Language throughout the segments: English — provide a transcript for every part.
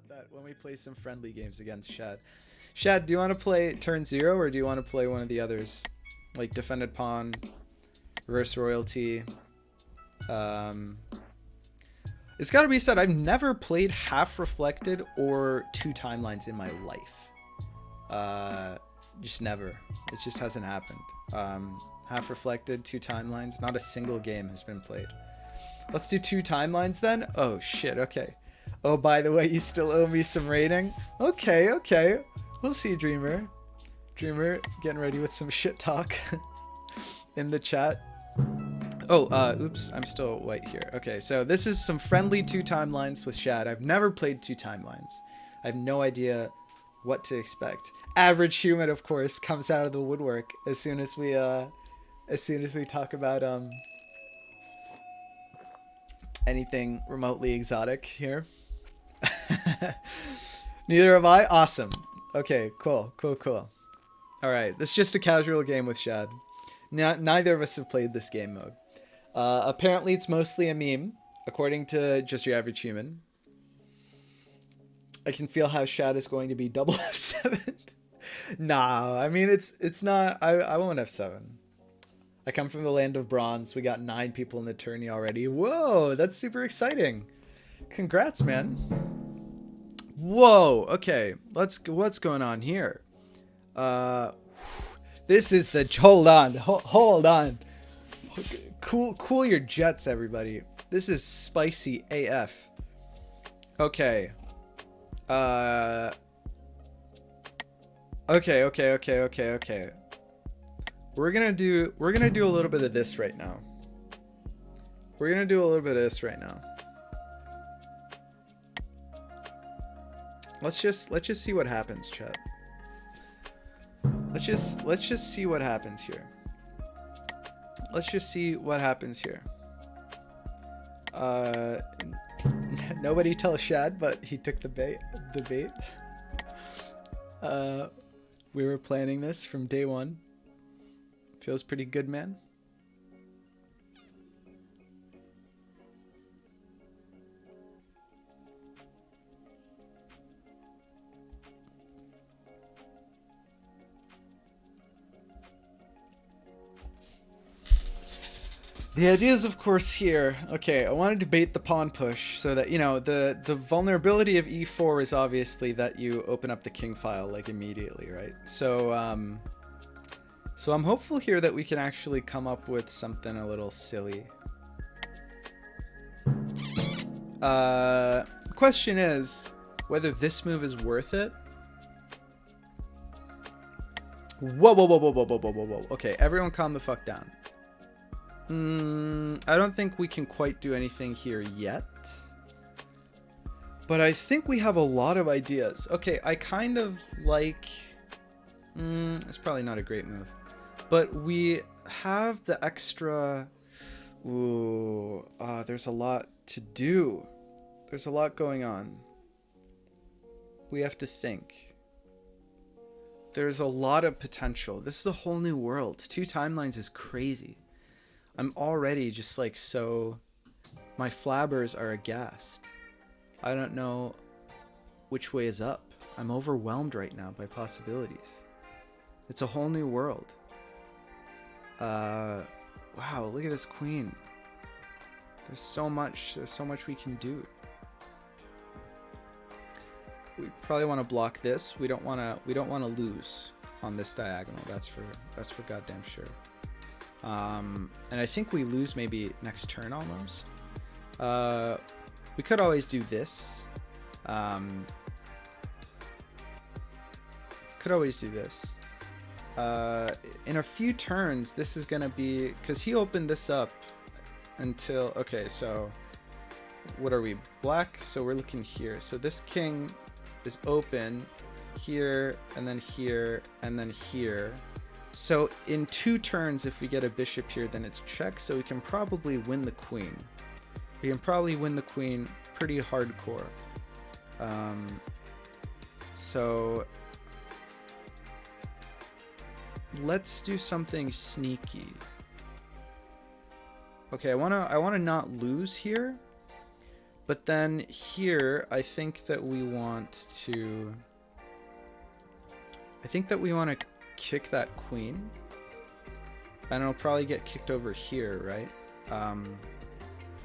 about that when we play some friendly games against Shad. Shad, do you want to play turn 0 or do you want to play one of the others? Like defended pawn, reverse royalty. Um, it's got to be said, I've never played half reflected or two timelines in my life. Just never. It just hasn't happened. Half reflected, two timelines. Not a single game has been played. Let's do two timelines then. Oh shit. Okay. Oh, by the way, you still owe me some rating. Okay. Okay. We'll see, Dreamer. Dreamer getting ready with some shit talk in the chat. Oh, oops, I'm still white here. Okay, so this is some friendly two timelines with Shad. I've never played two timelines. I have no idea what to expect. Average human, of course, comes out of the woodwork as soon as we talk about anything remotely exotic here. Neither have I. Awesome. Okay, cool. All right, this is just a casual game with Shad. Neither of us have played this game mode. Apparently, it's mostly a meme, according to Just Your Average Human. I can feel how Shad is going to be double F7. Nah, I mean, it's not. I won't F7. I come from the land of bronze. We got 9 people in the tourney already. Whoa, that's super exciting. Congrats, man. Whoa, okay. What's going on here? This is the hold on. Cool your jets, everybody. This is spicy AF. Okay. Okay. We're gonna do a little bit of this right now. Let's just see what happens, chat. Let's just see what happens here. Nobody tell Shad, but he took the bait. We were planning this from day one. Feels pretty good, man. The idea is, of course, here. Okay, I want to debate the pawn push so that, you know, the vulnerability of e4 is obviously that you open up the king file, like, immediately, right? So I'm hopeful here that we can actually come up with something a little silly. The question is whether this move is worth it. Whoa. Okay, everyone calm the fuck down. I don't think we can quite do anything here yet. But I think we have a lot of ideas. Okay, I kind of like... it's probably not a great move. But we have the extra... Ooh, there's a lot to do. There's a lot going on. We have to think. There's a lot of potential. This is a whole new world. Two timelines is crazy. I'm already just like so... My flabbers are aghast. I don't know which way is up. I'm overwhelmed right now by possibilities. It's a whole new world. Wow, look at this queen. There's so much we can do. We probably want to block this. We don't want to lose on this diagonal. That's for goddamn sure. And I think we lose maybe next turn almost. We could always do this. In a few turns, this is gonna be, because he opened this up until, okay, so what are we, black? So we're looking here. So this king is open here, and then here, and then here. So in 2 turns, if we get a bishop here, then it's check. So we can probably win the queen. We can probably win the queen pretty hardcore. So let's do something sneaky. Okay, I wanna not lose here, But then here, I think that we want to kick that queen. And it'll probably get kicked over here, right?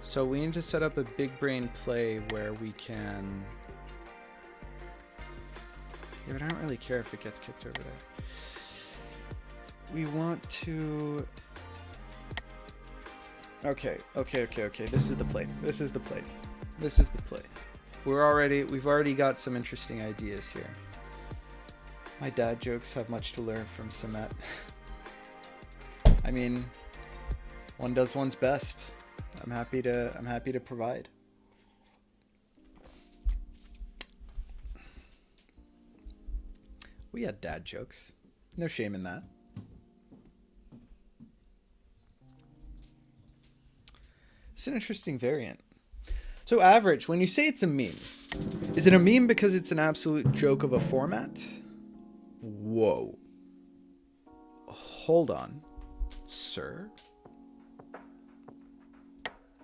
So we need to set up a big brain play where we can... Yeah, but I don't really care if it gets kicked over there. We want to... Okay. This is the play. We've already got some interesting ideas here. My dad jokes have much to learn from Samet. I mean, one does one's best. I'm happy to provide. We had dad jokes. No shame in that. It's an interesting variant. So average, when you say it's a meme, is it a meme because it's an absolute joke of a format? Whoa. Hold on, sir.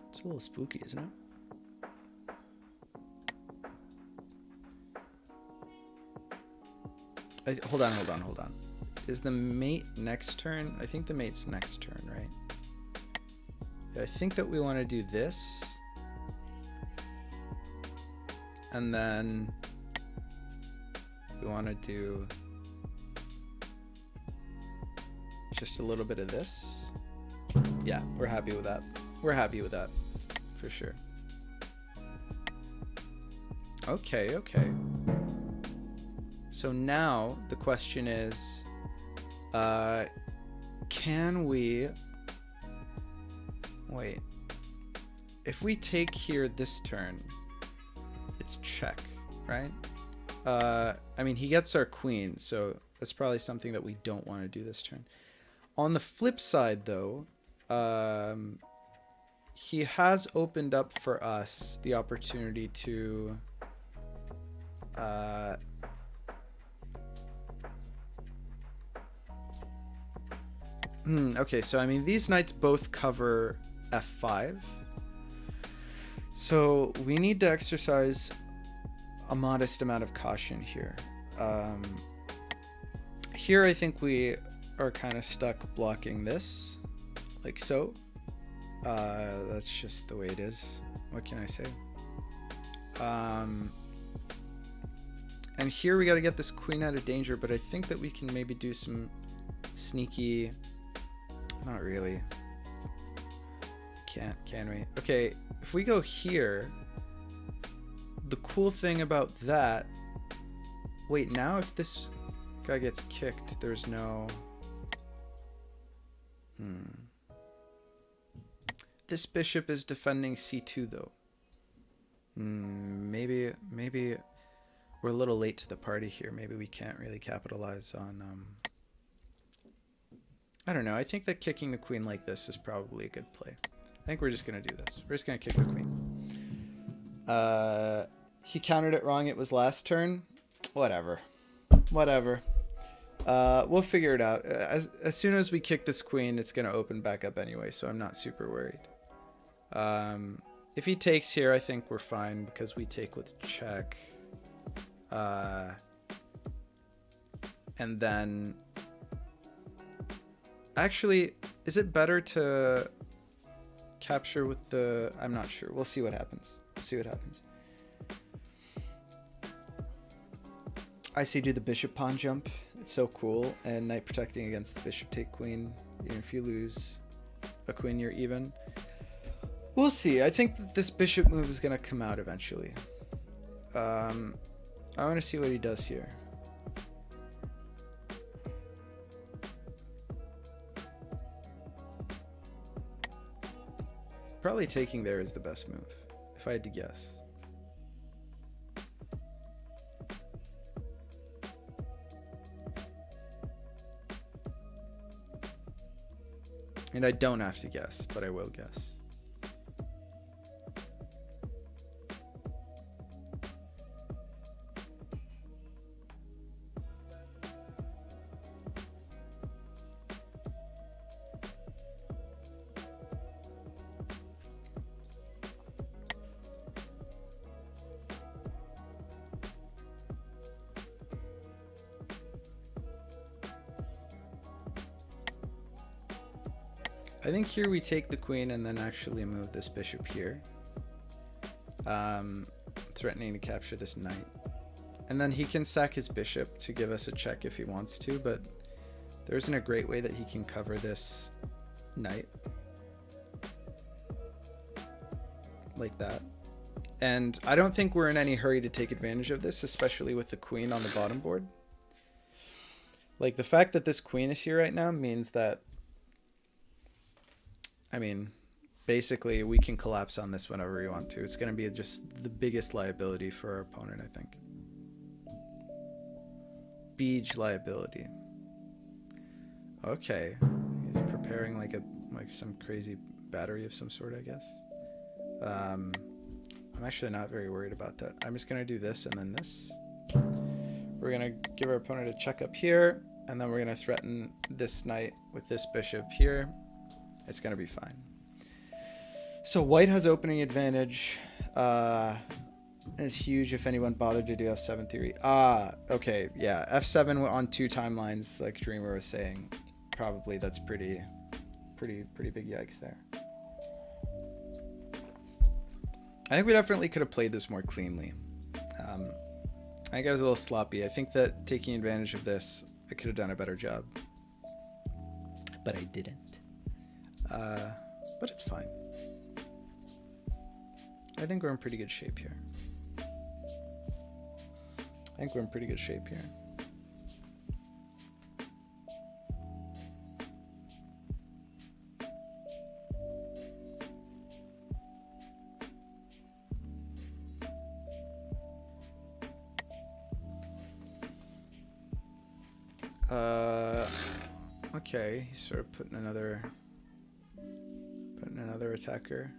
It's a little spooky, isn't it? Hold on. Is the mate next turn? I think the mate's next turn, right? Yeah, I think that we want to do this. And then we want to do just a little bit of this. Yeah, we're happy with that. For sure. Okay. So now the question is, can we... Wait. If we take here this turn, it's check, right? I mean, he gets our queen, so that's probably something that we don't want to do this turn. On the flip side, though, he has opened up for us the opportunity to... Okay, so I mean, these knights both cover f5. So we need to exercise a modest amount of caution here. Here I think we are kind of stuck blocking this, like so. That's just the way it is. What can I say? And here we got to get this queen out of danger, but I think that we can maybe do some sneaky... Not really. Can we? Okay, if we go here, the cool thing about that... Wait, now if this guy gets kicked, there's no... This bishop is defending c2, though. Maybe we're a little late to the party here. Maybe we can't really capitalize on... I don't know. I think that kicking the queen like this is probably a good play. I think we're just going to do this. We're just going to kick the queen. He countered it wrong. It was last turn. Whatever. We'll figure it out. As soon as we kick this queen, it's going to open back up anyway, so I'm not super worried. If he takes here, I think we're fine because we take with check. And then... Actually, is it better to capture with the... I'm not sure. We'll see what happens. I see do the bishop pawn jump. It's so cool. And knight protecting against the bishop take queen. Even if you lose a queen, you're even. We'll see. I think that this bishop move is going to come out eventually. I want to see what he does here. Probably taking there is the best move, if I had to guess. And I don't have to guess, but I will guess. I think here we take the queen and then actually move this bishop here. Threatening to capture this knight. And then he can sack his bishop to give us a check if he wants to, but there isn't a great way that he can cover this knight. Like that. And I don't think we're in any hurry to take advantage of this, especially with the queen on the bottom board. Like, the fact that this queen is here right now means that, I mean, basically we can collapse on this whenever we want to. It's going to be just the biggest liability for our opponent, I think. Beige liability. Okay. He's preparing like some crazy battery of some sort, I guess. I'm actually not very worried about that. I'm just going to do this and then this. We're going to give our opponent a check up here, and then we're going to threaten this knight with this bishop here. It's going to be fine. So white has opening advantage. It's huge if anyone bothered to do f7 theory. Okay, yeah, f7 on 2 timelines, like Dreamer was saying. Probably that's pretty big yikes there. I think we definitely could have played this more cleanly. I think I was a little sloppy. I think that taking advantage of this, I could have done a better job. But I didn't. But it's fine. I think we're in pretty good shape here. Okay, he's sort of putting another attacker.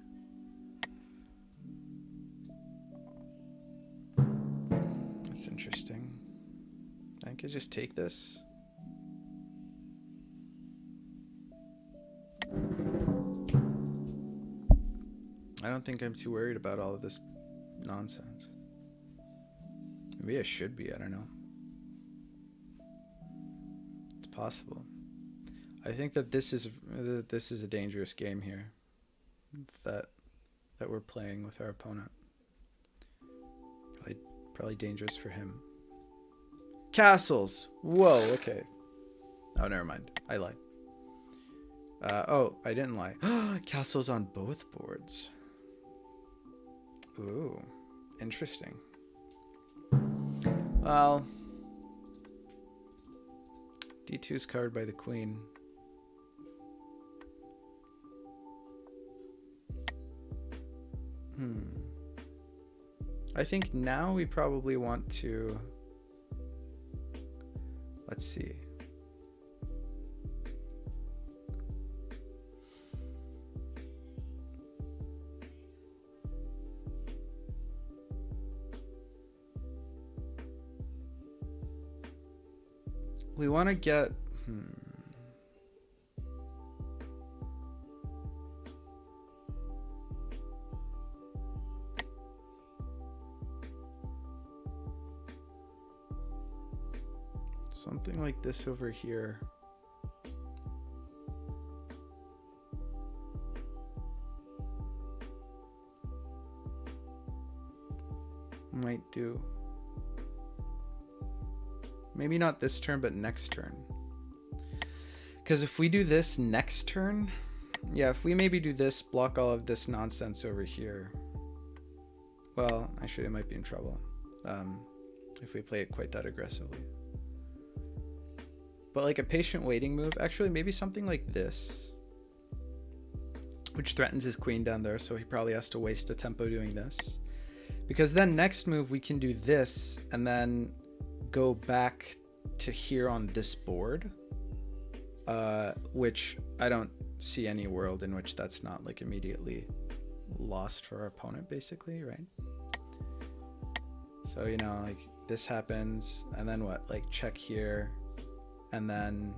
That's interesting. I could just take this. I don't think I'm too worried about all of this nonsense. Maybe I should be, I don't know. It's possible. I think that this is a dangerous game here that we're playing with our opponent. Probably dangerous for him. Castles. Whoa. Okay. Oh, never mind. I lied. Oh, I didn't lie. Castles on both boards. Ooh, interesting. Well, D2 is covered by the queen. I think now we probably want to, let's see. We want to get, something like this over here. Might do. Maybe not this turn, but next turn. Because if we do this next turn, yeah, if we maybe do this, block all of this nonsense over here. Well, actually, I might be in trouble if we play it quite that aggressively. But like a patient waiting move, actually maybe something like this, which threatens his queen down there, so he probably has to waste a tempo doing this. Because then next move we can do this and then go back to here on this board, which I don't see any world in which that's not like immediately lost for our opponent, basically, right? So, you know, like this happens and then what, like check here, and then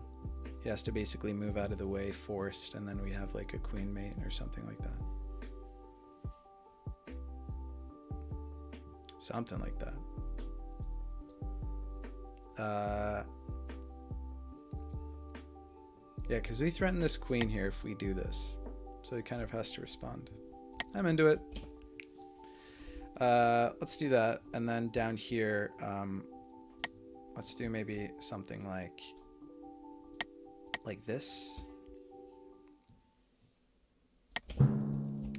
he has to basically move out of the way forced, and then we have like a queen mate or something like that. Something like that. Yeah, because we threaten this queen here if we do this. So he kind of has to respond. I'm into it. Let's do that. And then down here, let's do maybe something like this.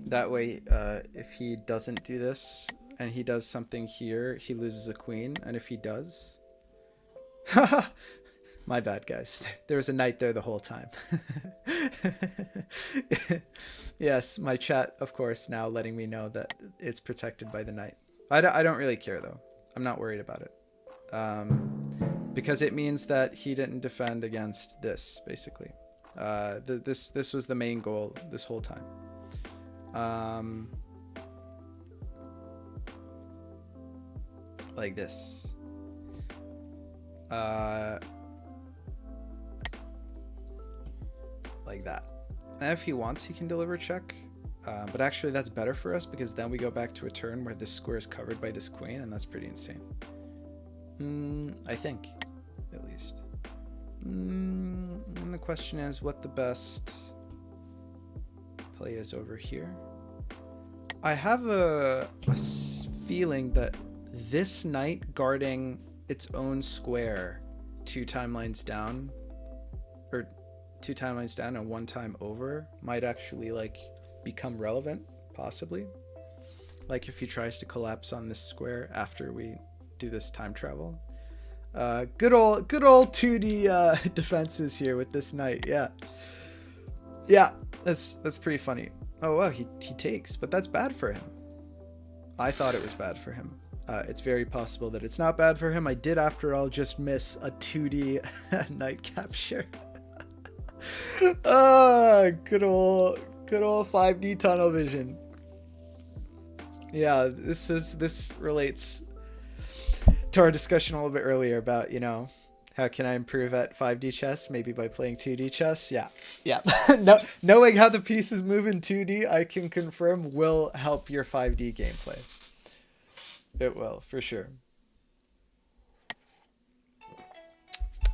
That way, if he doesn't do this and he does something here, he loses a queen. And if he does... My bad, guys. There was a knight there the whole time. Yes, my chat, of course, now letting me know that it's protected by the knight. I don't really care, though. I'm not worried about it. Because it means that he didn't defend against this, basically. This was the main goal this whole time. Like this. Like that. And if he wants, he can deliver check. But actually, that's better for us because then we go back to a turn where this square is covered by this queen, and that's pretty insane. I think, at least. And the question is, what the best play is over here. I have a feeling that this knight guarding its own square 2 timelines down, or 2 timelines down and 1 time over, might actually like become relevant, possibly. Like if he tries to collapse on this square after we do this time travel. Good old 2D defenses here with this knight. Yeah, that's pretty funny. Oh wow, he takes, but that's bad for him. I thought it was bad for him. It's very possible that it's not bad for him. I did, after all, just miss a 2D knight capture. Good old 5D tunnel vision. Yeah, this relates to our discussion a little bit earlier about, you know, how can I improve at 5D chess? Maybe by playing 2D chess. Yeah. No, knowing how the pieces move in 2D, I can confirm, will help your 5D gameplay. It will, for sure.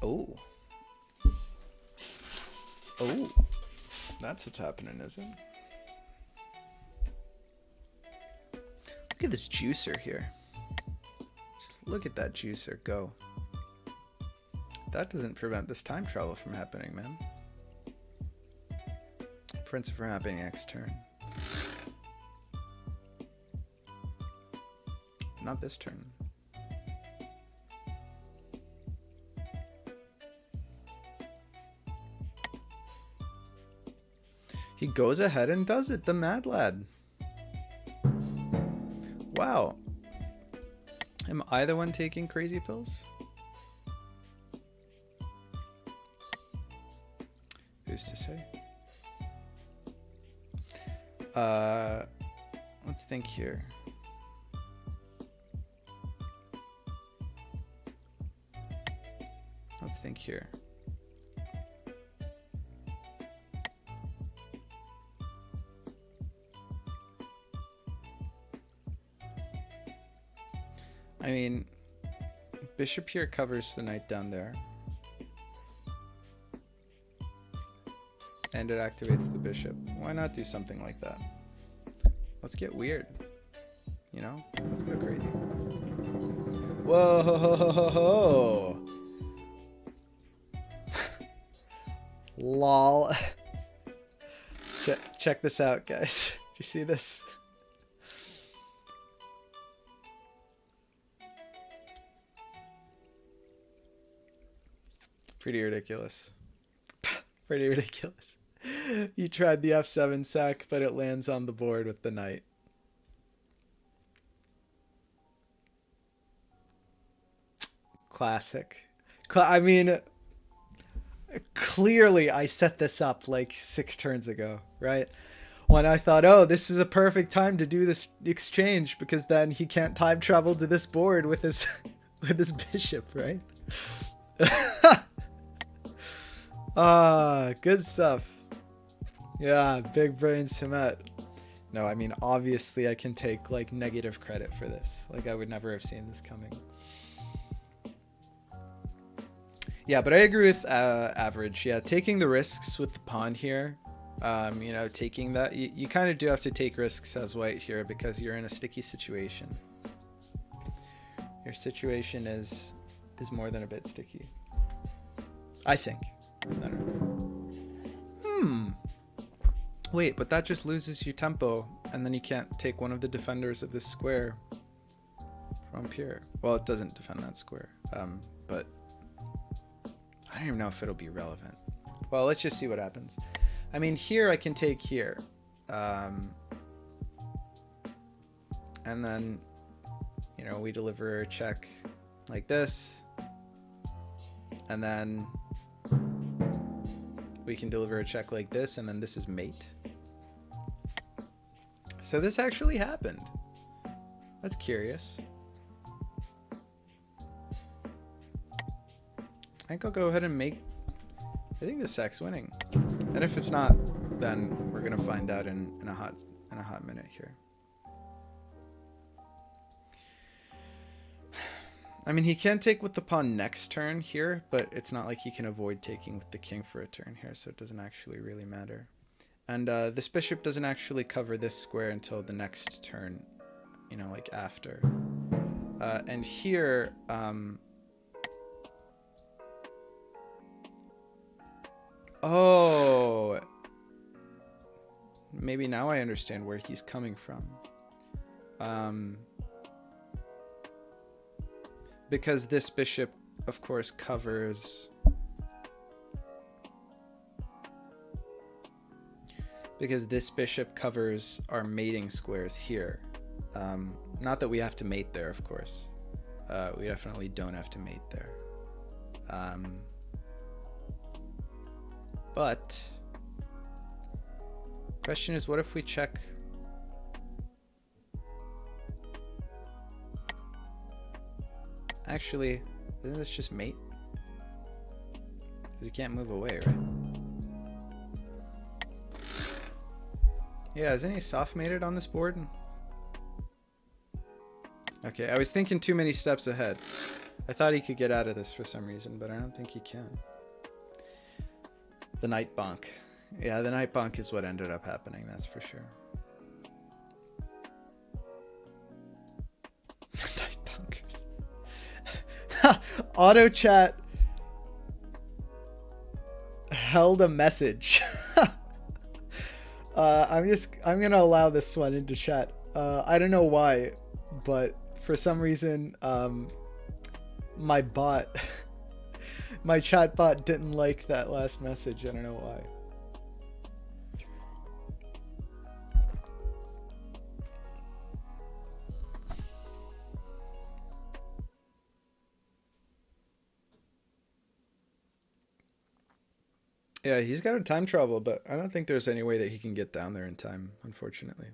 Oh, that's what's happening, is it? Look at this juicer here. Just look at that juicer go. That doesn't prevent this time travel from happening, man. Prince from happening next turn. Not this turn. He goes ahead and does it, the mad lad. Wow. Am I the one taking crazy pills? Who's to say? Let's think here. Let's think here. I mean, bishop here covers the knight down there. And it activates the bishop. Why not do something like that? Let's get weird. You know? Let's go crazy. Whoa! Lol. Check this out, guys. Do you see this? Pretty ridiculous. Pretty ridiculous. You tried the F7 sack, but it lands on the board with the knight. Classic. I mean, clearly I set this up like 6 turns ago, right? When I thought, oh, this is a perfect time to do this exchange because then he can't time travel to this board with his with his bishop, right? Good stuff. Yeah, big brain Samet. No, I mean, obviously I can take like negative credit for this. Like I would never have seen this coming. Yeah, but I agree with average. Yeah, taking the risks with the pawn here, you know, taking that, you kind of do have to take risks as white here because you're in a sticky situation. Your situation is more than a bit sticky, I think. I don't know. Wait, but that just loses you tempo, and then you can't take one of the defenders of this square from here. Well, it doesn't defend that square, but I don't even know if it'll be relevant. Well, let's just see what happens. I mean, here I can take here. And then, you know, we deliver a check like this. And then we can deliver a check like this, and then this is mate. So this actually happened. That's curious. I think I'll go ahead and make... I think the sack's winning. And if it's not, then we're gonna find out in a hot minute here. I mean, he can take with the pawn next turn here, but it's not like he can avoid taking with the king for a turn here, so it doesn't actually really matter. And this bishop doesn't actually cover this square until the next turn, you know, like after. And here, oh, maybe now I understand where he's coming from. Because this bishop, of course, covers... Because this bishop covers our mating squares here. Not that we have to mate there, of course. We definitely don't have to mate there. But... question is, what if we check... Actually, isn't this just mate? Because he can't move away, right? Yeah, isn't he soft mated on this board? Okay, I was thinking too many steps ahead. I thought he could get out of this for some reason, but I don't think he can. The knight bonk. Yeah, the knight bonk is what ended up happening, that's for sure. Knight bonkers. Auto chat held a message. I'm gonna allow this one into chat. I don't know why, but for some reason, my bot, my chat bot didn't like that last message. I don't know why. Yeah, he's got a time trouble, but I don't think there's any way that he can get down there in time, unfortunately.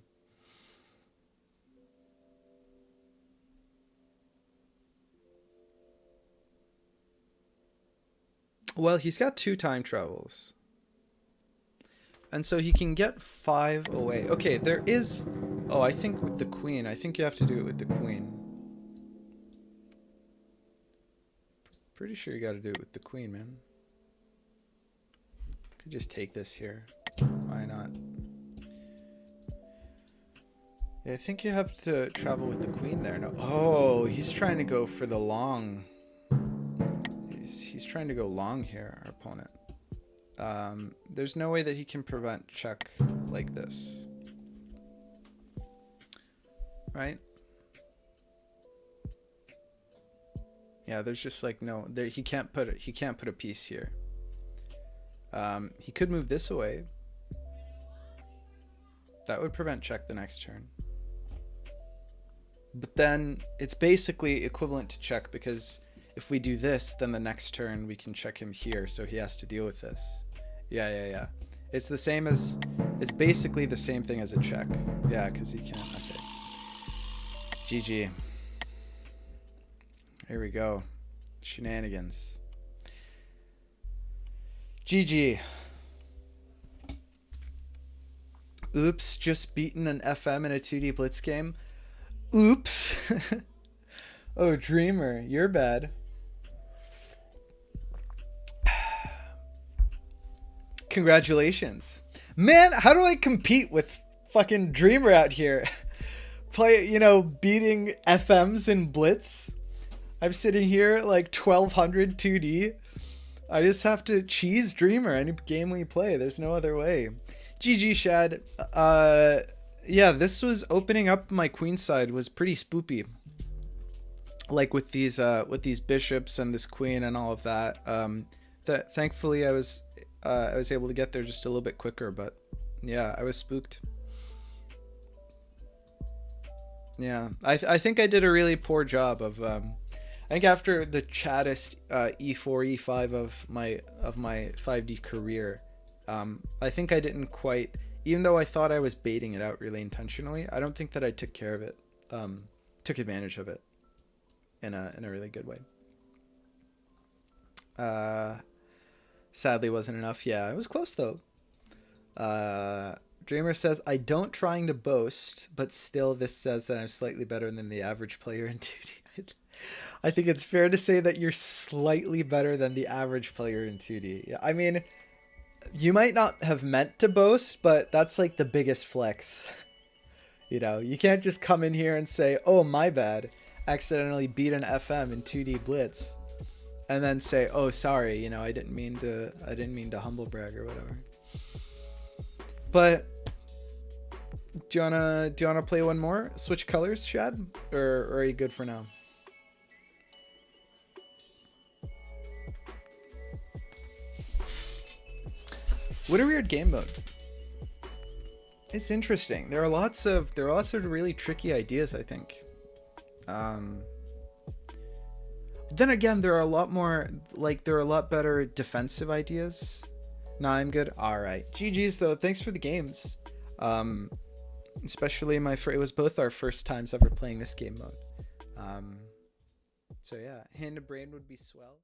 Well, he's got 2 time travels. And so he can get 5 away. Okay, there is... Oh, I think with the queen. I think you have to do it with the queen. Pretty sure you got to do it with the queen, man. Could just take this here. Why not? Yeah, I think you have to travel with the queen there. No. Oh, he's trying to go for the long. He's trying to go long here, our opponent. There's no way that he can prevent check like this. Right? Yeah, there's just like no there he can't put a piece here. He could move this away. That would prevent check the next turn. But then it's basically equivalent to check because if we do this, then the next turn we can check him here, so he has to deal with this. Yeah. It's the same as... It's basically the same thing as a check. Yeah, because he can't... Okay. GG. Here we go. Shenanigans. GG. Oops, just beaten an FM in a 2D Blitz game. Oops. Oh, Dreamer, you're bad. Congratulations. Man, how do I compete with fucking Dreamer out here? Play, beating FMs in Blitz. I'm sitting here like 1200 2D. I just have to cheese Dreamer any game we play. There's no other way. GG Shad. Yeah, this was opening up my queen side was pretty spoopy. Like with these bishops and this queen and all of that. Thankfully I was able to get there just a little bit quicker, but yeah, I was spooked. Yeah, I think I did a really poor job of I think after the chattest e4 e5 of my 5D career, I think I didn't quite, even though I thought I was baiting it out really intentionally, I don't think that I took care of it, took advantage of it in a really good way. Sadly wasn't enough. Yeah, it was close though. Dreamer says, I don't trying to boast, but still this says that I'm slightly better than the average player in 2D. I think it's fair to say that you're slightly better than the average player in 2D. Yeah, I mean, you might not have meant to boast, but that's like the biggest flex. You can't just come in here and say, oh, my bad, accidentally beat an FM in 2D Blitz. And then say, oh, sorry, I didn't mean to humble brag or whatever. But do you wanna play one more? Switch colors, Shad? Or are you good for now? What a weird game mode. It's interesting. There are lots of really tricky ideas, I think. Then again, there are a lot better defensive ideas. Nah, I'm good. All right. GG's though. Thanks for the games. Especially it was both our first times ever playing this game mode. So yeah, Hand of Brain would be swell.